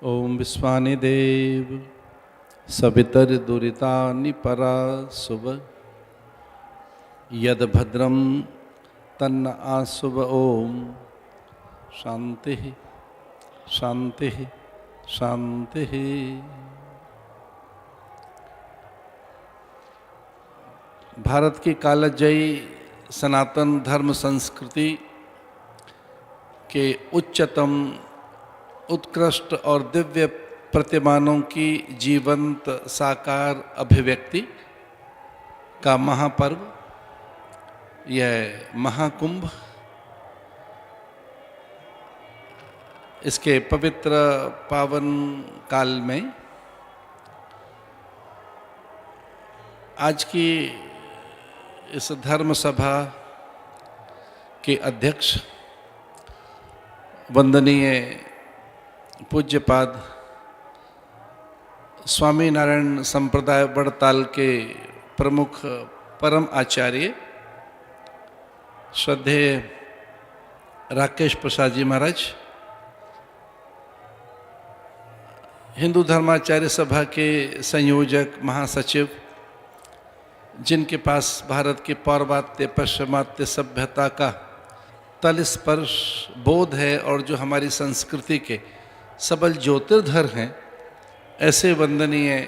ओम विश्वानि देव सवितर्दुरितानि पराशुभ यद भद्रम तन्न आशुभ। ओम शांति शांति शांति। भारत की कालजयी सनातन धर्म संस्कृति के उच्चतम उत्कृष्ट और दिव्य प्रतिमानों की जीवंत साकार अभिव्यक्ति का महापर्व, यह महाकुंभ, इसके पवित्र पावन काल में आज की इस धर्म सभा के अध्यक्ष वंदनीय पूज्यपाद स्वामी नारायण संप्रदाय बड़ताल के प्रमुख परम आचार्य श्रद्धेय राकेश प्रसाद जी महाराज, हिंदू धर्माचार्य सभा के संयोजक महासचिव, जिनके पास भारत के पौर्वात्य पश्चिमात्य सभ्यता का तलस्पर्श बोध है और जो हमारी संस्कृति के सबल ज्योतिर्धर हैं, ऐसे वंदनीय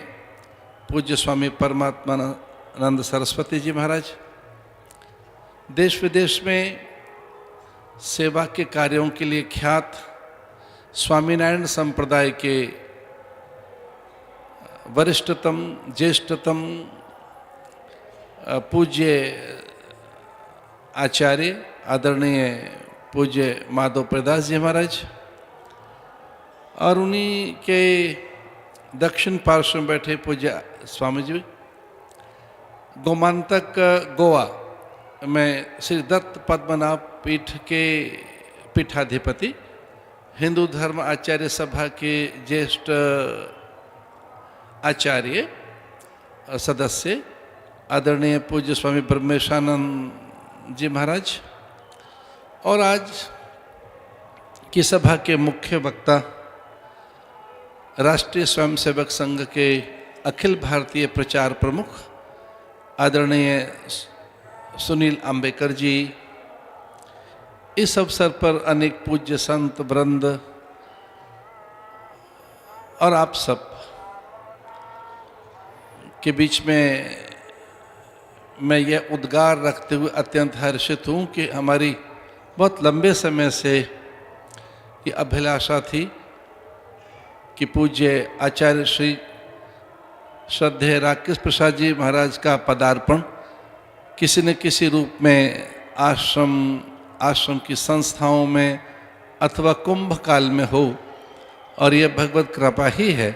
पूज्य स्वामी परमात्मानंद सरस्वती जी महाराज, देश विदेश में सेवा के कार्यों के लिए ख्यात स्वामीनारायण संप्रदाय के वरिष्ठतम ज्येष्ठतम पूज्य आचार्य आदरणीय पूज्य माधव प्रदास जी महाराज, और उन्हीं के दक्षिण पार्श्व में बैठे पूज्य स्वामी जी, गोमांतक गोवा में श्री दत्त पद्मनाभ पीठ के पीठाधिपति, हिंदू धर्म आचार्य सभा के ज्येष्ठ आचार्य सदस्य आदरणीय पूज्य स्वामी ब्रह्मेशानंद जी महाराज, और आज की सभा के मुख्य वक्ता राष्ट्रीय स्वयंसेवक संघ के अखिल भारतीय प्रचार प्रमुख आदरणीय सुनील आम्बेकर जी, इस अवसर पर अनेक पूज्य संत वृंद और आप सब के बीच में मैं यह उद्गार रखते हुए अत्यंत हर्षित हूँ कि हमारी बहुत लंबे समय से ये अभिलाषा थी कि पूज्य आचार्य श्री श्रद्धेय राकेश प्रसाद जी महाराज का पदार्पण किसी न किसी रूप में आश्रम की संस्थाओं में अथवा कुंभ काल में हो, और यह भगवत कृपा ही है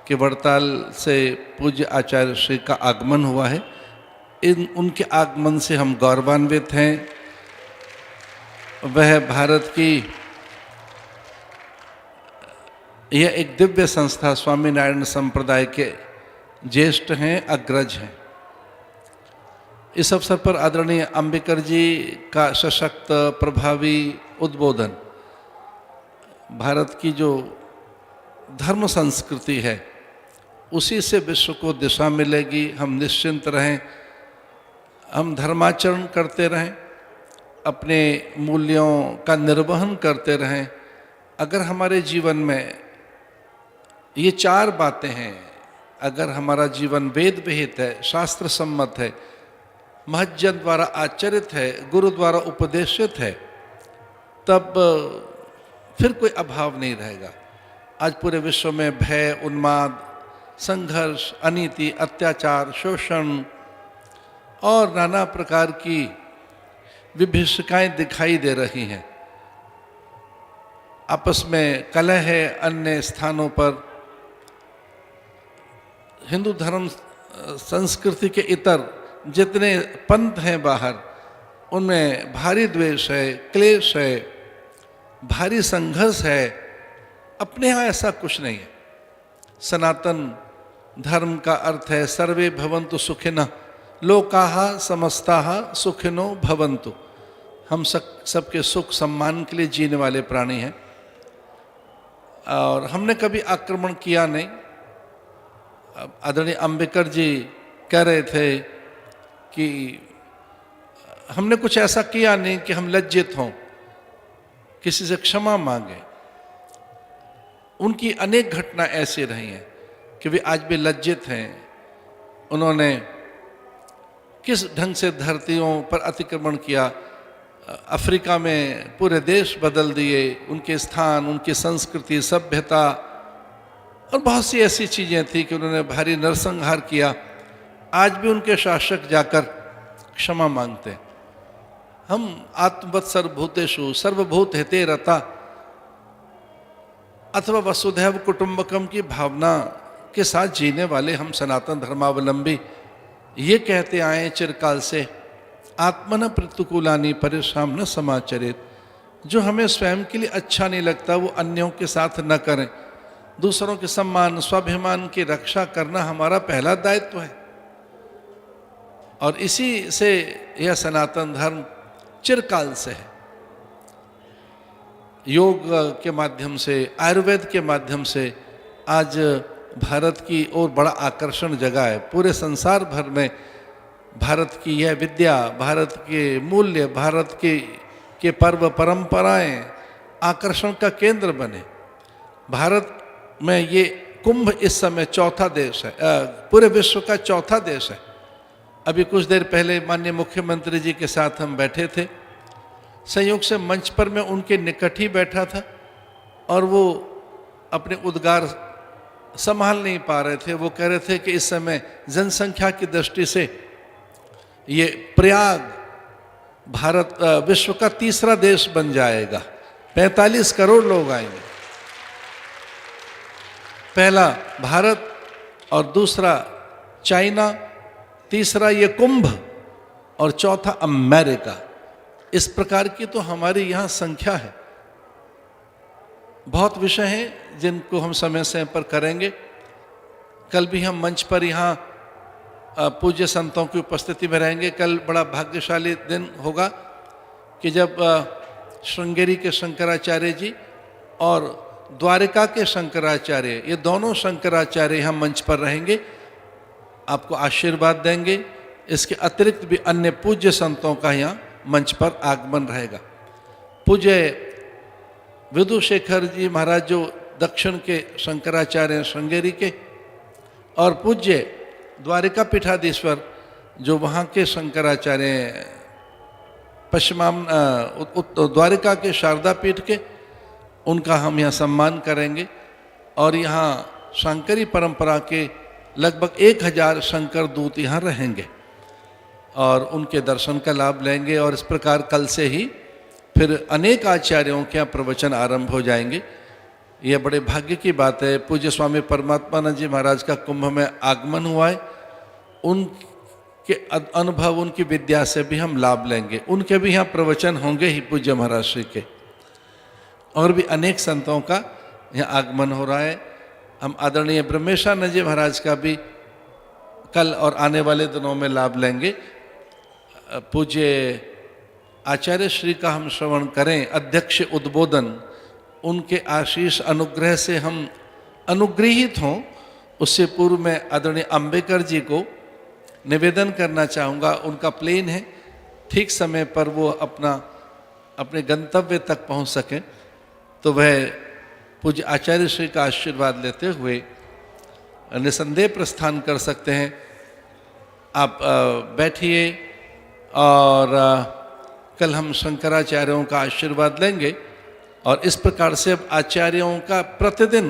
कि वड़ताल से पूज्य आचार्य श्री का आगमन हुआ है। उनके आगमन से हम गौरवान्वित हैं। वह भारत की यह एक दिव्य संस्था स्वामीनारायण संप्रदाय के ज्येष्ठ हैं, अग्रज हैं। इस अवसर पर आदरणीय अंबेकर जी का सशक्त प्रभावी उद्बोधन भारत की जो धर्म संस्कृति है उसी से विश्व को दिशा मिलेगी। हम निश्चिंत रहें, हम धर्माचरण करते रहें, अपने मूल्यों का निर्वहन करते रहें। अगर हमारे जीवन में ये चार बातें हैं, अगर हमारा जीवन वेद विहित है, शास्त्र सम्मत है, महज्जन द्वारा आचरित है, गुरु द्वारा उपदेशित है, तब फिर कोई अभाव नहीं रहेगा। आज पूरे विश्व में भय, उन्माद, संघर्ष, अनीति, अत्याचार, शोषण और नाना प्रकार की विभीषिकाएं दिखाई दे रही हैं। आपस में कलह है। अन्य स्थानों पर हिंदू धर्म संस्कृति के इतर जितने पंथ हैं बाहर, उनमें भारी द्वेष है, क्लेश है, भारी संघर्ष है। अपने यहाँ ऐसा कुछ नहीं है। सनातन धर्म का अर्थ है सर्वे भवन्तु सुखिनः लोकाः समस्ताः सुखिनो भवन्तु। हम सबके सुख सम्मान के लिए जीने वाले प्राणी हैं। और हमने कभी आक्रमण किया नहीं। आदरणीय अंबेडकर जी कह रहे थे कि हमने कुछ ऐसा किया नहीं कि हम लज्जित हों, किसी से क्षमा मांगे। उनकी अनेक घटना ऐसी रही हैं कि वे आज भी लज्जित हैं। उन्होंने किस ढंग से धरतियों पर अतिक्रमण किया, अफ्रीका में पूरे देश बदल दिए, उनके स्थान, उनकी संस्कृति, सभ्यता और बहुत सी ऐसी चीज़ें थी कि उन्होंने भारी नरसंहार किया। आज भी उनके शासक जाकर क्षमा मांगते हैं। हम आत्मवत् सर्वभूतेषु सर्वभूत हिते रता अथवा वसुधैव कुटुंबकम की भावना के साथ जीने वाले हम सनातन धर्मावलंबी ये कहते आए चिरकाल से, आत्मन प्रतिकूलानि परेशान न समाचरित। जो हमें स्वयं के लिए अच्छा नहीं लगता वो अन्यों के साथ न करें। दूसरों के सम्मान स्वाभिमान की रक्षा करना हमारा पहला दायित्व है। और इसी से यह सनातन धर्म चिरकाल से है। योग के माध्यम से, आयुर्वेद के माध्यम से आज भारत की ओर बड़ा आकर्षण जगा है। पूरे संसार भर में भारत की यह विद्या, भारत के मूल्य, भारत के पर्व परंपराएं आकर्षण का केंद्र बने। भारत में ये कुंभ इस समय चौथा देश है, पूरे विश्व का चौथा देश है। अभी कुछ देर पहले माननीय मुख्यमंत्री जी के साथ हम बैठे थे, संयोग से मंच पर मैं उनके निकट ही बैठा था और वो अपने उद्गार संभाल नहीं पा रहे थे। वो कह रहे थे कि इस समय जनसंख्या की दृष्टि से ये प्रयाग भारत विश्व का तीसरा देश बन जाएगा। 45 करोड़ लोग आएंगे। पहला भारत और दूसरा चाइना, तीसरा ये कुंभ और चौथा अमेरिका। इस प्रकार की तो हमारी यहाँ संख्या है। बहुत विषय हैं जिनको हम समय समय पर करेंगे। कल भी हम मंच पर यहाँ पूज्य संतों की उपस्थिति में रहेंगे। कल बड़ा भाग्यशाली दिन होगा कि जब श्रृंगेरी के शंकराचार्य जी और द्वारिका के शंकराचार्य, ये दोनों शंकराचार्य यहाँ मंच पर रहेंगे, आपको आशीर्वाद देंगे। इसके अतिरिक्त भी अन्य पूज्य संतों का यहाँ मंच पर आगमन रहेगा। पूज्य विदुशेखर जी महाराज जो दक्षिण के शंकराचार्य श्रृंगेरी के, और पूज्य द्वारिका पीठाधीश्वर जो वहाँ के शंकराचार्य पश्चिमाम द्वारिका के शारदा पीठ के, उनका हम यहाँ सम्मान करेंगे। और यहाँ शंकरी परंपरा के लगभग 1000 शंकर दूत यहाँ रहेंगे और उनके दर्शन का लाभ लेंगे। और इस प्रकार कल से ही फिर अनेक आचार्यों के यहाँ प्रवचन आरंभ हो जाएंगे। यह बड़े भाग्य की बात है। पूज्य स्वामी परमात्मानंद जी महाराज का कुंभ में आगमन हुआ है। उनके अनुभव, उनकी विद्या से भी हम लाभ लेंगे। उनके भी यहाँ प्रवचन होंगे ही पूज्य महाराज श्री के। और भी अनेक संतों का यहाँ आगमन हो रहा है। हम आदरणीय ब्रह्मेशानंद जी महाराज का भी कल और आने वाले दिनों में लाभ लेंगे। पूज्य आचार्य श्री का हम श्रवण करें, अध्यक्ष उद्बोधन, उनके आशीष अनुग्रह से हम अनुग्रहित हों। उससे पूर्व में आदरणीय अंबेडकर जी को निवेदन करना चाहूँगा। उनका प्लेन है, ठीक समय पर वो अपने गंतव्य तक पहुँच सकें, तो वह पूज्य आचार्य श्री का आशीर्वाद लेते हुए निसंदेह प्रस्थान कर सकते हैं। आप बैठिए और कल हम शंकराचार्यों का आशीर्वाद लेंगे। और इस प्रकार से अब आचार्यों का प्रतिदिन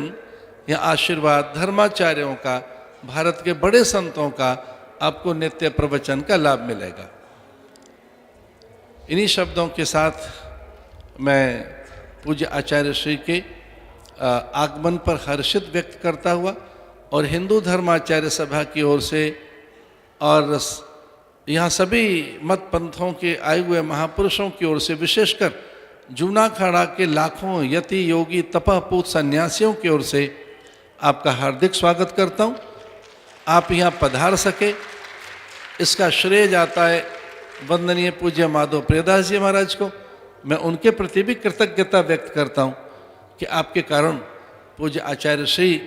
या आशीर्वाद, धर्माचार्यों का, भारत के बड़े संतों का आपको नित्य प्रवचन का लाभ मिलेगा। इन्हीं शब्दों के साथ मैं पूज्य आचार्य श्री के आगमन पर हर्षित व्यक्त करता हुआ और हिंदू धर्माचार्य सभा की ओर से और यहाँ सभी मत पंथों के आए हुए महापुरुषों की ओर से, विशेषकर जूनाखाड़ा के लाखों यति योगी तपःपूत सन्यासियों की ओर से आपका हार्दिक स्वागत करता हूँ। आप यहाँ पधार सके, इसका श्रेय जाता है वंदनीय पूज्य माधव प्रियदास जी महाराज को। मैं उनके प्रति भी कृतज्ञता व्यक्त करता हूँ कि आपके कारण पूज्य आचार्य श्री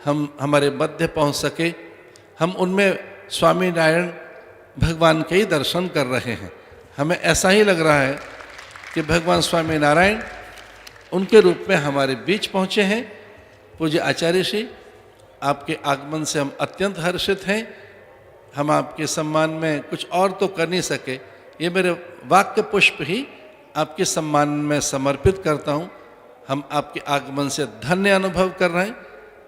हमारे मध्य पहुंच सके। हम उनमें स्वामी नारायण भगवान के ही दर्शन कर रहे हैं। हमें ऐसा ही लग रहा है कि भगवान स्वामी नारायण उनके रूप में हमारे बीच पहुँचे हैं। पूज्य आचार्य श्री, आपके आगमन से हम अत्यंत हर्षित हैं। हम आपके सम्मान में कुछ और तो कर नहीं सके, ये मेरे वाक्य पुष्प ही आपके सम्मान में समर्पित करता हूँ। हम आपके आगमन से धन्य अनुभव कर रहे हैं।